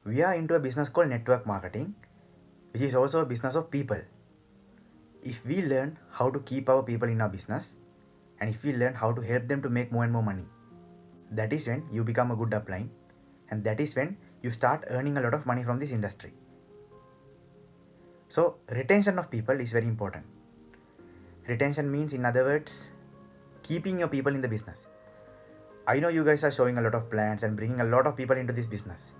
We are into a business called network marketing, which is also a business of people. If we learn how to keep our people in our business, and if we learn how to help them to make more and more money, that is when you become a good upline, and that is when you start earning a lot of money from this industry. So retention of people is very important. Retention means, in other words, keeping your people in the business. I know you guys are showing a lot of plans and bringing a lot of people into this business,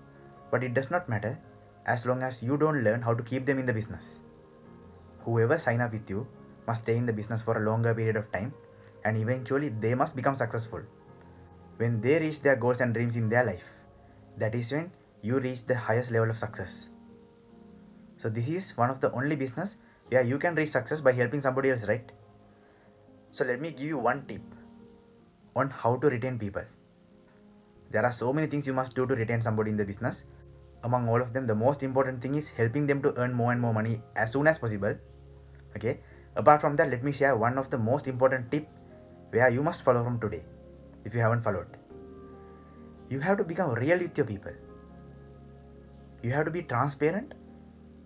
but it does not matter as long as you don't learn how to keep them in the business. Whoever sign up with you must stay in the business for a longer period of time, and eventually they must become successful. When they reach their goals and dreams in their life, that is when you reach the highest level of success. So this is one of the only business where you can reach success by helping somebody else, right? So let me give you one tip on how to retain people. There are so many things you must do to retain somebody in the business. Among all of them, the most important thing is helping them to earn more and more money as soon as possible. Okay. Apart from that, let me share one of the most important tip where you must follow from today if you haven't followed. You have to become real with your people. You have to be transparent.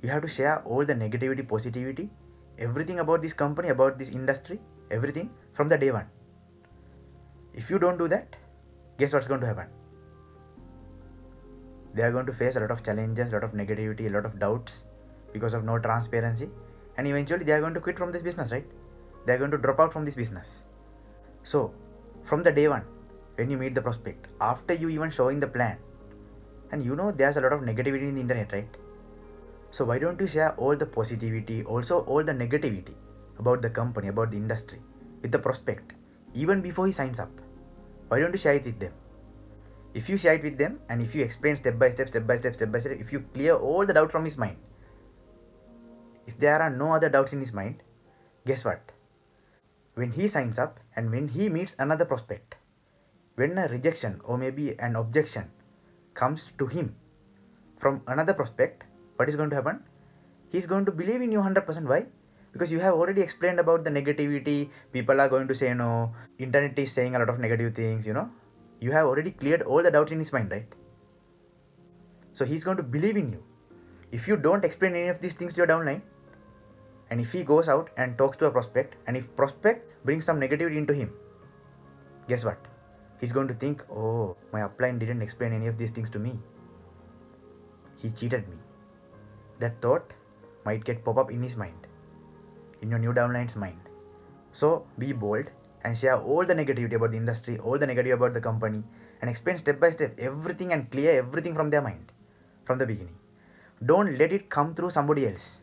You have to share all the negativity, positivity, everything about this company, about this industry, everything from the day one. If you don't do that, guess what's going to happen? They are going to face a lot of challenges, a lot of negativity, a lot of doubts because of no transparency, and eventually they are going to quit from this business, right? They are going to drop out from this business. So from the day one, when you meet the prospect, after you even showing the plan, and you know there's a lot of negativity in the internet, right? So why don't you share all the positivity, also all the negativity about the company, about the industry with the prospect even before he signs up? Why don't you share it with them? If you share it with them, and if you explain step by step, if you clear all the doubts from his mind, if there are no other doubts in his mind, guess what? When he signs up and when he meets another prospect, when a rejection or maybe an objection comes to him from another prospect, what is going to happen? He's going to believe in you 100%. Why? Because you have already explained about the negativity. People are going to say no. Internet is saying a lot of negative things, You have already cleared all the doubts in his mind, right? So he's going to believe in you. If you don't explain any of these things to your downline, and if he goes out and talks to a prospect, and if prospect brings some negativity into him, guess what? He's going to think, oh, my upline didn't explain any of these things to me. He cheated me. That thought might get pop up in his mind, in your new downline's mind. So be bold and share all the negativity about the industry, all the negative about the company, and explain step by step everything and clear everything from their mind from the beginning. Don't let it come through somebody else.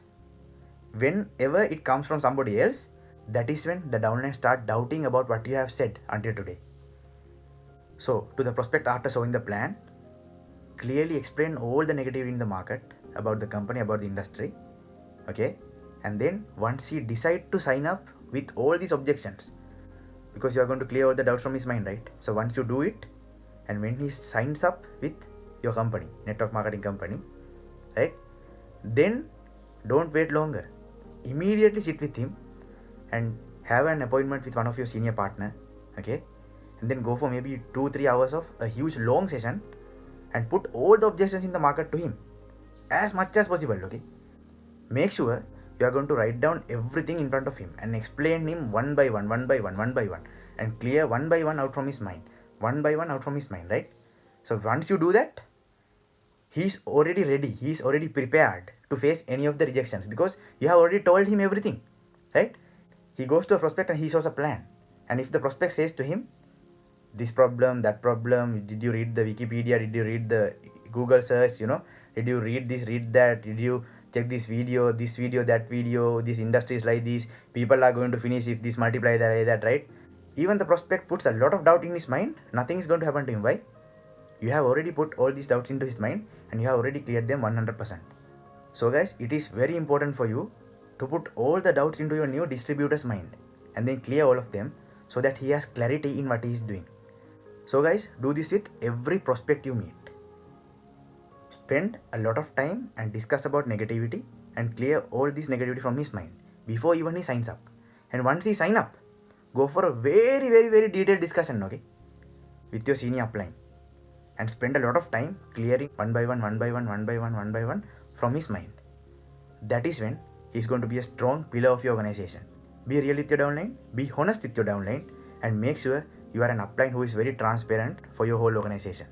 Whenever it comes from somebody else, that is when the downline start doubting about what you have said until today. So to the prospect, after showing the plan, clearly explain all the negativity in the market about the company, about the industry. Okay. And then once he decide to sign up with all these objections, because you are going to clear all the doubts from his mind, right? So once you do it, and when he signs up with your company, network marketing company, right? Then don't wait longer. Immediately sit with him and have an appointment with one of your senior partner, okay? And then go for maybe 2-3 hours of a huge long session and put all the objections in the market to him as much as possible, okay? Make sure you are going to write down everything in front of him and explain him one by one, and clear one by one out from his mind, right? So once you do that, he's already ready, he's already prepared to face any of the rejections because you have already told him everything, right? He goes to a prospect and he shows a plan, and if the prospect says to him, this problem, that problem, did you read the Wikipedia, did you read the Google search, did you read this, read that, did you check this video, that video, this industry is like this, people are going to finish if this multiply that, like that, right? Even the prospect puts a lot of doubt in his mind, nothing is going to happen to him. Why? You have already put all these doubts into his mind and you have already cleared them 100%. So guys, it is very important for you to put all the doubts into your new distributor's mind and then clear all of them so that he has clarity in what he is doing. So guys, do this with every prospect you meet. Spend a lot of time and discuss about negativity and clear all this negativity from his mind before even he signs up. And once he sign up, go for a very, very, very detailed discussion, okay, with your senior upline. and spend a lot of time clearing one by one from his mind. That is when he's going to be a strong pillar of your organization. Be real with your downline, be honest with your downline, and make sure you are an upline who is very transparent for your whole organization.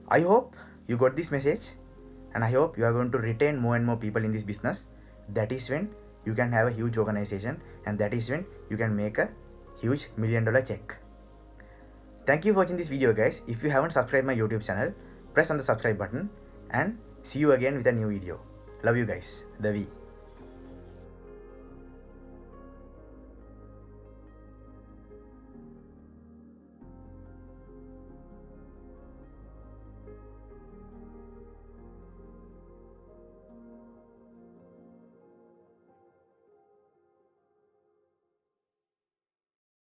I hope you got this message, and I hope you are going to retain more and more people in this business. That is when you can have a huge organization, and that is when you can make a huge $1 million check. Thank you for watching this video, guys. If you haven't subscribed my YouTube channel, press on the subscribe button, and see you again with a new video. Love you guys. Davi.